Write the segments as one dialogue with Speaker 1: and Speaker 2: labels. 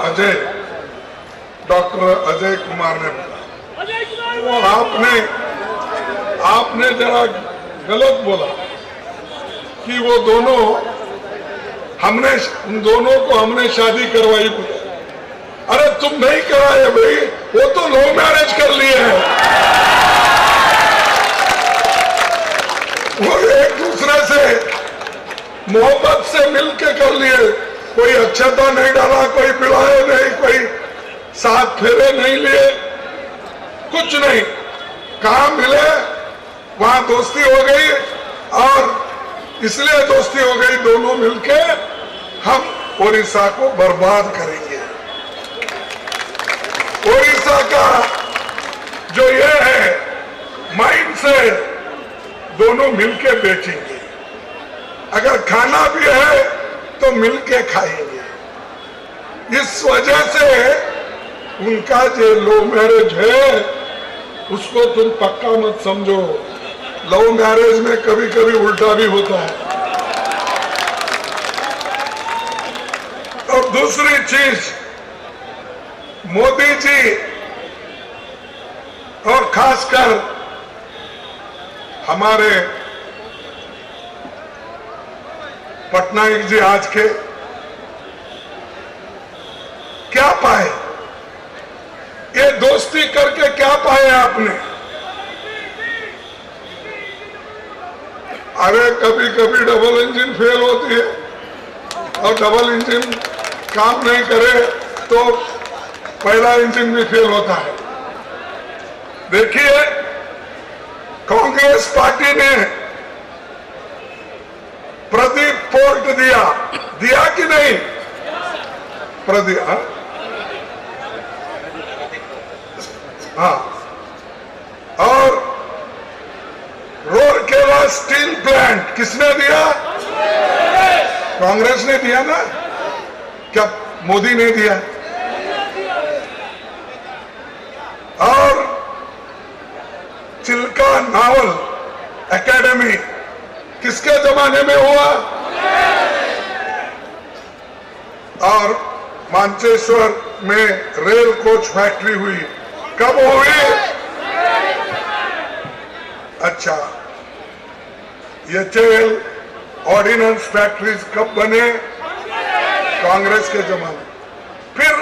Speaker 1: Ajay, doctor Ajay Kumar ने बोला, वो आपने जरा गलत बोला कि वो दोनों उन दोनों को हमने शादी करवाई। अरे तुम नहीं कराए भाई, वो तो लव मैरिज कर लिए हैं। वो एक दूसरे से मोहब्बत से मिलके कर लिए, कोई अक्षता नहीं डाला, कोई पिलाए नहीं, कोई साथ फेरे नहीं लिए, कुछ नहीं। कहाँ मिले वहां दोस्ती हो गई, और इसलिए दोस्ती हो गई, दोनों मिलके हम ओडिशा को बर्बाद करेंगे। ओडिशा का जो ये है माइंड से दोनों मिलके बेचेंगे। अगर खाना भी है तो मिलके खाएंगे। इस वजह से उनका जो लव मैरिज है उसको तुम पक्का मत समझो। लव मैरिज में कभी कभी उल्टा भी होता है। और दूसरी चीज, मोदी जी और खासकर हमारे पटनायक जी आज के क्या पाए, ये दोस्ती करके क्या पाए आपने? अरे कभी कभी डबल इंजन फेल होती है, और डबल इंजन काम नहीं करे तो पहला इंजन भी फेल होता है। देखिए, कांग्रेस पार्टी ने प्रदीप पोर्ट दिया कि नहीं? प्रदीप, हाँ। और रोरकेला स्टील प्लांट किसने दिया? कांग्रेस ने दिया ना? क्या मोदी ने दिया? और चिल्का नावल एकेडमी किसके जमाने में हुआ? और मानचेश्वर में रेल कोच फैक्ट्री हुई, कब हुई? अच्छा, ये तेल ऑर्डिनेंस फैक्ट्रीज कब बने? कांग्रेस के जमाने। फिर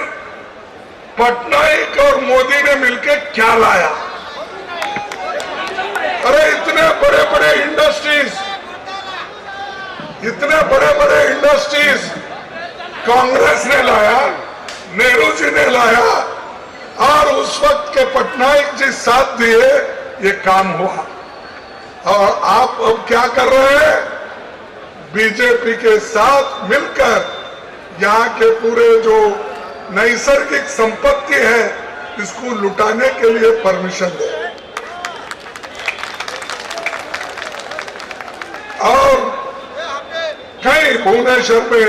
Speaker 1: पटनायक और मोदी ने मिलकर क्या लाया? अरे इतने बड़े बड़े इंडस्ट्रीज कांग्रेस ने लाया, नेहरू जी ने लाया, और उस वक्त के पटनायक जी साथ दिए, ये काम हुआ। और आप अब क्या कर रहे हैं? बीजेपी के साथ मिलकर यहाँ के पूरे जो नैसर्गिक संपत्ति है इसको लुटाने के लिए परमिशन दे। और कई भुवनेश्वर में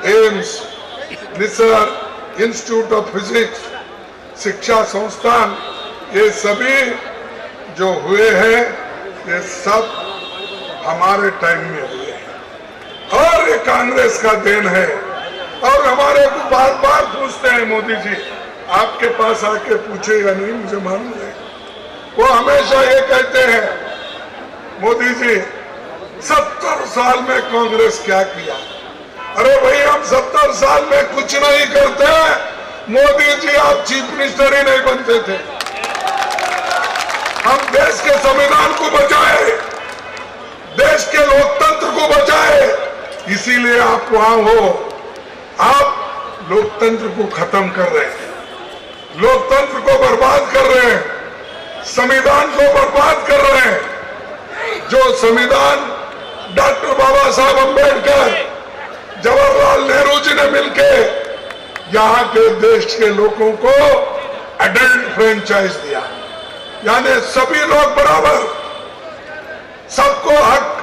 Speaker 1: एम्स, निसर, इंस्टीट्यूट ऑफ फिजिक्स, शिक्षा संस्थान, ये सभी जो हुए हैं ये सब हमारे टाइम में हुए हैं, और ये कांग्रेस का देन है। और हमारे को बार बार पूछते हैं, मोदी जी आपके पास आके पूछेगा नहीं, मुझे मालूम है। वो हमेशा ये कहते हैं, मोदी जी 70 साल में कांग्रेस क्या किया? अरे भाई, हम 70 साल में कुछ नहीं करते। मोदी जी आप चीफ मिनिस्टर ही नहीं बनते थे। हम देश के संविधान को बचाए, देश के लोकतंत्र को बचाए, इसीलिए आप वहां हो। आप लोकतंत्र को खत्म कर रहे हैं, लोकतंत्र को बर्बाद कर रहे हैं, संविधान को बर्बाद कर रहे हैं। जो संविधान डॉक्टर बाबा साहब अम्बेडकर, जवाहरलाल नेहरू जी ने मिलके यहाँ के देश के लोगों को एडल्ट फ्रेंचाइज दिया, यानी सभी लोग बराबर, सबको हक।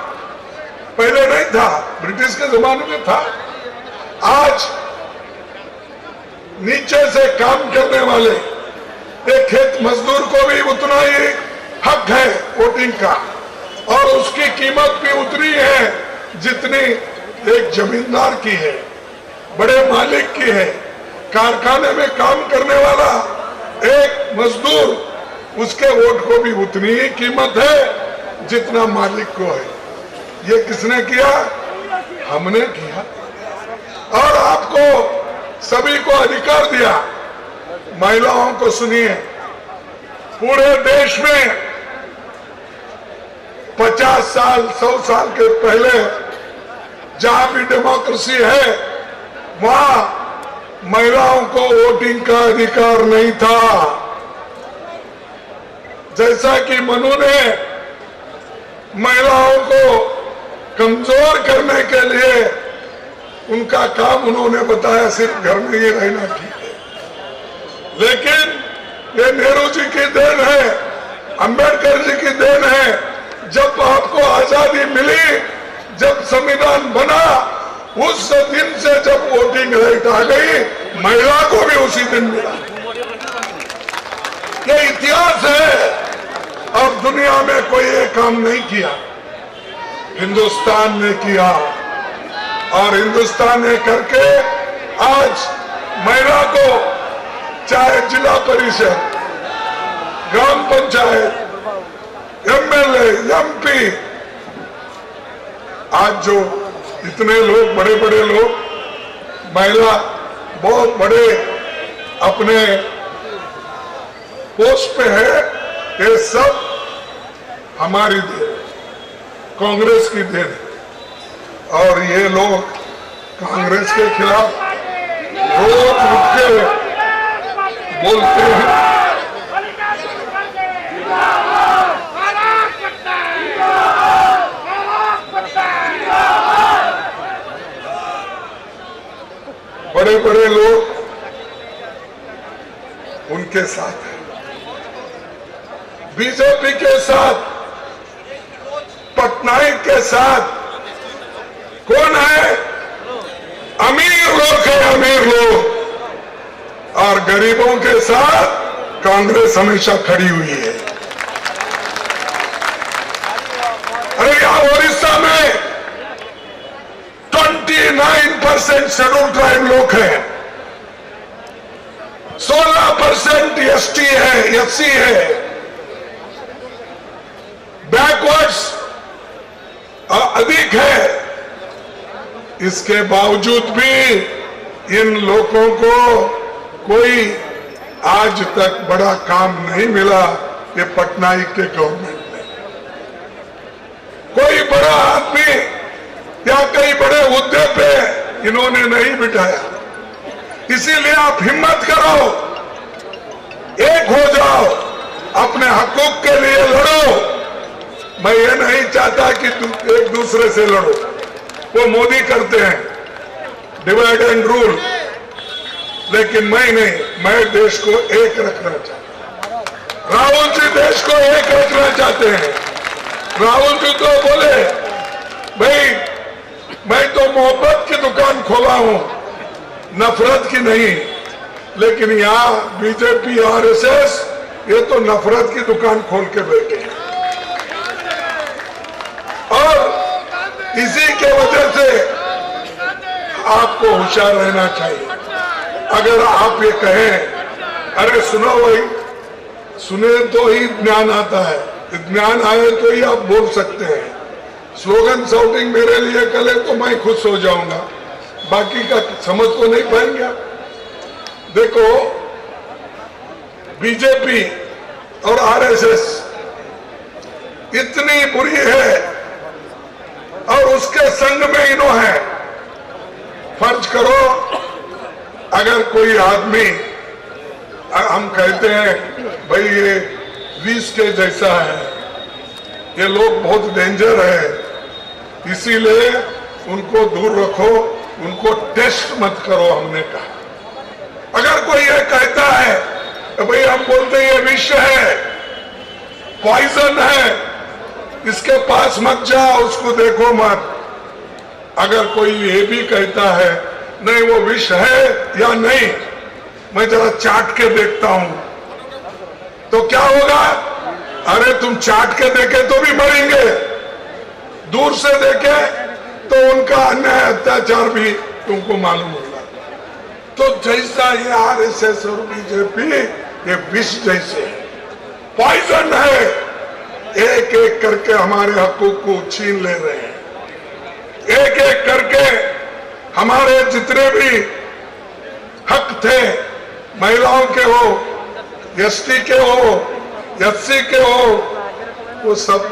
Speaker 1: पहले नहीं था, ब्रिटिश के जमाने में था। आज नीचे से काम करने वाले एक खेत मजदूर को भी उतना ही हक है वोटिंग का, और उसकी कीमत भी उतनी है जितनी एक जमींदार की है, बड़े मालिक की है। कारखाने में काम करने वाला एक मजदूर, उसके वोट को भी उतनी ही कीमत है जितना मालिक को है। ये किसने किया? हमने किया। और आपको सभी को अधिकार दिया। महिलाओं को सुनिए, पूरे देश में 50 साल 100 साल के पहले जहां भी डेमोक्रेसी है वहां महिलाओं को वोटिंग का अधिकार नहीं था। जैसा कि मनु ने महिलाओं को कमजोर करने के लिए उनका काम उन्होंने बताया सिर्फ घर में ही रहना ठीक है, लेकिन ये नेहरू जी की देन है, अंबेडकर जी की देन है। जब आपको आजादी मिली, जब संविधान बना, उस दिन से जब वोटिंग राइट आ गई, महिला को भी उसी दिन मिला। ये इतिहास है। अब दुनिया में कोई ये काम नहीं किया, हिंदुस्तान ने किया। और हिंदुस्तान ने करके आज महिला को चाहे जिला परिषद, ग्राम पंचायत, एमएलए, एमपी, आज जो इतने लोग, बड़े बड़े लोग, महिला बहुत बड़े अपने पोस्ट पे है, ये सब हमारी देन, कांग्रेस की देन है। और ये लोग कांग्रेस के खिलाफ रोज उठ के बोलते हैं। बड़े बड़े लोग उनके साथ हैं, बीजेपी के साथ, पटनायक के साथ। कौन है? अमीर लोग हैं, अमीर लोग। और गरीबों के साथ कांग्रेस हमेशा खड़ी हुई है। अरे यहां ओडिशा में 29% शेड्यूल ट्राइब लोग हैं, 16% एसटी है, एससी है, बैकवर्ड्स अधिक है। इसके बावजूद भी इन लोगों को कोई आज तक बड़ा काम नहीं मिला। ये पटनायक के गवर्नमेंट में कोई बड़ा आदमी या कई बड़े हुद्दे पे इन्होंने नहीं बिठाया। इसीलिए आप हिम्मत करो, एक हो जाओ, अपने हकूक के लिए लड़ो। मैं ये नहीं चाहता कि तुम एक दूसरे से लड़ो, वो मोदी करते हैं, डिवाइड एंड रूल। लेकिन मैं नहीं, मैं देश को एक रखना चाहता हूं। राहुल जी देश को एक रखना चाहते हैं। राहुल जी तो बोले, भाई मैं तो मोहब्बत की दुकान खोला हूं, नफरत की नहीं। लेकिन यहां बीजेपी, आरएसएस, ये तो नफरत की दुकान खोल के बैठे हैं। और इसी के वजह से आपको होशियार रहना चाहिए। अगर आप ये कहें, अरे सुनो भाई, सुने तो ही ज्ञान आता है, ज्ञान आए तो ही आप बोल सकते हैं। स्लोगन शाउटिंग मेरे लिए करें तो मैं खुश हो जाऊंगा, बाकी का समझ तो नहीं पाएंगे। देखो, बीजेपी और आरएसएस इतनी बुरी है और उसके संग में इन्हों है। फर्ज करो, अगर कोई आदमी, हम कहते हैं भाई ये विष के जैसा है, ये लोग बहुत डेंजर है, इसीलिए उनको दूर रखो, उनको टेस्ट मत करो, हमने कहा। अगर कोई ये कहता है तो भाई हम बोलते हैं ये विष है, पॉइजन है, इसके पास मत जाओ, उसको देखो मत। अगर कोई ये भी कहता है नहीं वो विष है या नहीं, मैं जरा चाट के देखता हूं, तो क्या होगा? अरे तुम चाट के देखे तो भी मरेंगे, दूर से देखे तो उनका अन्याय अत्याचार भी तुमको मालूम होगा। तो जैसा ये आरएसएस और बीजेपी ये विष जैसे पॉइजन है, एक एक करके हमारे हकूक को छीन ले रहे हैं। एक एक करके हमारे जितने भी हक थे, महिलाओं के हो, एसटी के हो, एससी के हो, वो सब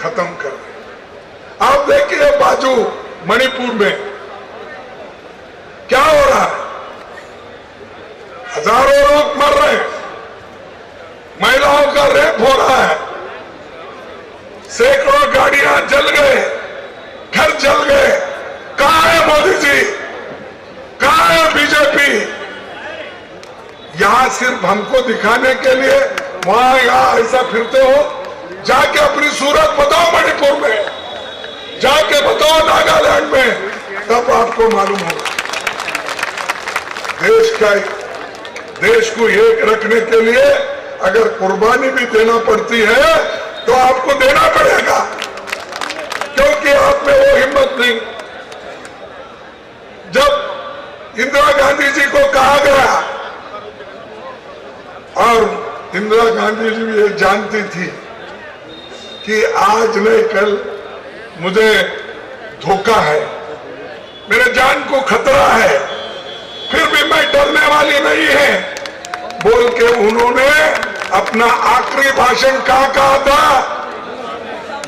Speaker 1: खत्म कर रहे। आप देखिए बाजू मणिपुर में क्या हो रहा है, हजारों लोग मर रहे हैं, महिलाओं का रेप हो रहा है, सैकड़ों गाड़ियां जल गए, घर जल गए। कहां है मोदी जी, कहां है बीजेपी? यहां सिर्फ हमको दिखाने के लिए वहां यहां ऐसा फिरते हो। जाके अपनी सूरत बताओ मणिपुर में, जाके बताओ नागालैंड में, तब आपको मालूम होगा। देश को एक रखने के लिए अगर कुर्बानी भी देना पड़ती है तो आपको देना पड़ेगा, क्योंकि आप में वो हिम्मत नहीं। जब इंदिरा गांधी जी को कहा गया, और इंदिरा गांधी जी भी ये जानती थी कि आज नहीं कल मुझे धोखा है, मेरे जान को खतरा है, फिर भी मैं डरने वाली नहीं है, बोल के उन्होंने अपना आखिरी भाषण कहा था,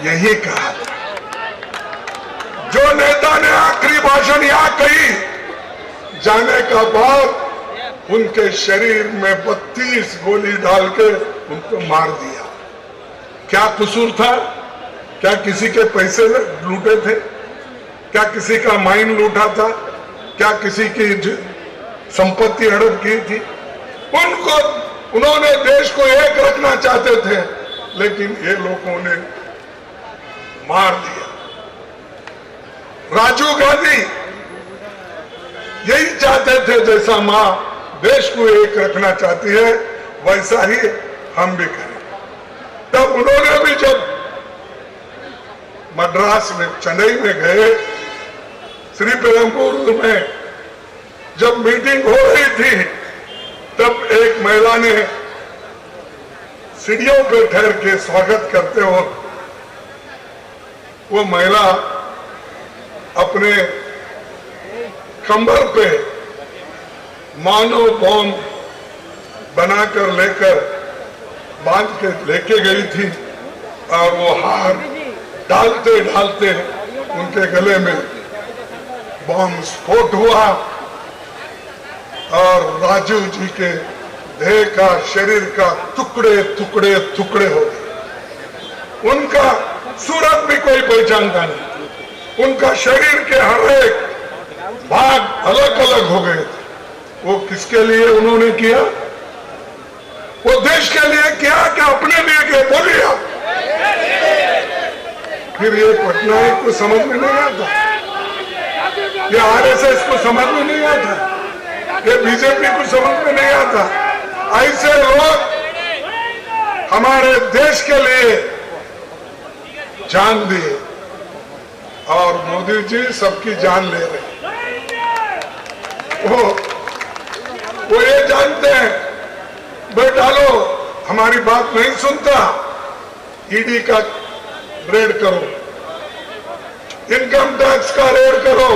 Speaker 1: यही कहा था। जो नेता ने आखिरी भाषण यहां कही, जाने का बाद उनके शरीर में 32 गोली डाल के उनको मार दिया। क्या कसूर था? क्या किसी के पैसे लूटे थे? क्या किसी का माइन लूटा था? क्या किसी की संपत्ति हड़प की थी? उन्होंने देश को एक रखना चाहते थे, लेकिन ये लोगों ने मार दिया। राजीव गांधी यही चाहते थे, जैसा मां देश को एक रखना चाहती है वैसा ही हम भी करें। तब उन्होंने भी जब मद्रास में, चेन्नई में गए, श्रीपेरुम्बदूर में जब मीटिंग हो रही थी, तब एक महिला ने सीढ़ियों पर ठहर के स्वागत करते हो, वो महिला अपने कंबर पे मानो बॉम्ब बनाकर लेकर बांध के लेके गई थी, और वो हार डालते डालते उनके गले में बॉम्ब स्फोट हुआ और राजीव जी के देह का, शरीर का टुकड़े टुकड़े टुकड़े हो गए। उनका सूरत भी कोई पहचानता नहीं, उनका शरीर के हर एक भाग अलग अलग हो गए थे। वो किसके लिए उन्होंने किया? वो देश के लिए किया कि अपने लिए किया? बोलिए आप। फिर ये पटनायक को समझ में नहीं आता, ये आरएसएस को समझ में नहीं आता, ये बीजेपी को समझ में नहीं आता। ऐसे लोग हमारे देश के लिए जान दिए, और मोदी जी सबकी जान ले रहे। वो ये जानते हैं, बेटा लो हमारी बात नहीं सुनता, ईडी का रेड करो, इनकम टैक्स का रेड करो,